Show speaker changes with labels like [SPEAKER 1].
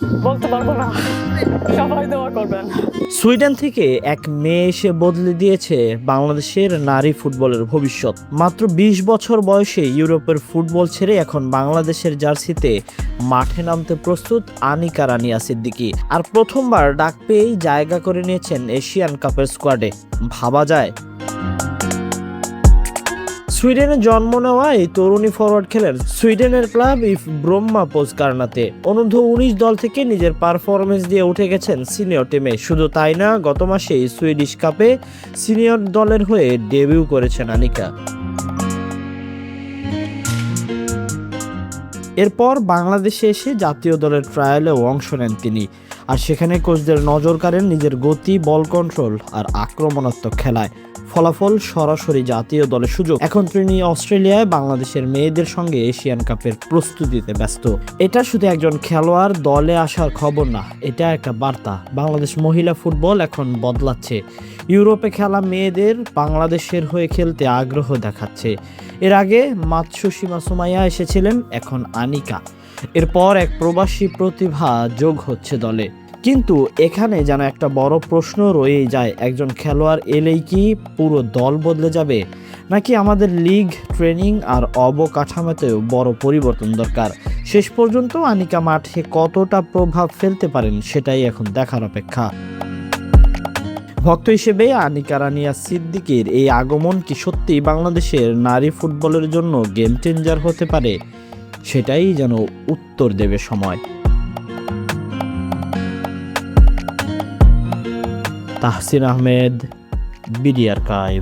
[SPEAKER 1] বলতে পারবো না, সবাই দোয়া করবেন।
[SPEAKER 2] সুইডেন থেকে এক মেয়ে এসে বদলে দিয়েছে বাংলাদেশের নারী ফুটবলের ভবিষ্যৎ। মাত্র 20 বছর বয়সে ইউরোপের ফুটবল ছেড়ে এখন বাংলাদেশের জার্সিতে মাঠে নামতে প্রস্তুত আনিকা রানিয়া সিদ্দিকী। আর প্রথমবার ডাক পেয়েই জায়গা করে নিয়েছেন এশিয়ান কাপের স্কোয়াডে। ভাবা যায়? সুইডেনে জন্ম নেওয়া এই তরুণী ফরওয়ার্ড খেলেন সুইডেনের ক্লাব ইফ ব্রহ্মা পোজকার্নাতে। অনূর্ধ্ব 19 দল থেকে নিজের পারফরমেন্স দিয়ে উঠে গেছেন সিনিয়র টিমে। শুধু তাই না, গত মাসেই সুইডিশ কাপে সিনিয়র দলের হয়ে ডেবিউ করেছেন আনিকা। এরপর বাংলাদেশে এসে জাতীয় দলের ট্রায়ালেও অংশ নেন তিনি। আর সেখানে কোচদের নজর কাড়েন নিজের গতি, বল কন্ট্রোল আর আক্রমণাত্মক খেলায়। ফলাফল সরাসরি জাতীয় দলের সুযোগ। এখন তিনি অস্ট্রেলিয়ায় বাংলাদেশের মেয়েদের সঙ্গে এশিয়ান কাপের প্রস্তুতিতে ব্যস্ত। এটা শুধু একজন খেলোয়াড় দলে আসার খবর না, এটা একটা বার্তা। বাংলাদেশ মহিলা ফুটবল এখন বদলাচ্ছে। ইউরোপে খেলা মেয়েদের বাংলাদেশের হয়ে খেলতে আগ্রহ দেখাচ্ছে। এর আগে মাতসুসীমা সুমাইয়া এসেছিলেন, এখন আনিকা। এরপর এক প্রবাসী প্রতিভা যোগ হচ্ছে দলে। কিন্তু এখানে যেন একটা বড় প্রশ্ন রয়েই যায়, একজন খেলোয়াড় এলেই কি পুরো দল বদলে যাবে, নাকি আমাদের লিগ, ট্রেনিং আর অবকাঠামোতেও বড় পরিবর্তন দরকার? শেষ পর্যন্ত আনিকা মাঠে কতটা প্রভাব ফেলতে পারেন সেটাই এখন দেখার অপেক্ষা। ভক্ত হিসেবে আনিকা রানিয়া সিদ্দিকীর এই আগমন কি সত্যি বাংলাদেশের নারী ফুটবলের জন্য গেম চেঞ্জার হতে পারে? সেটাই যেন উত্তর দেবে সময়। Tahsin Ahmed, BD archive.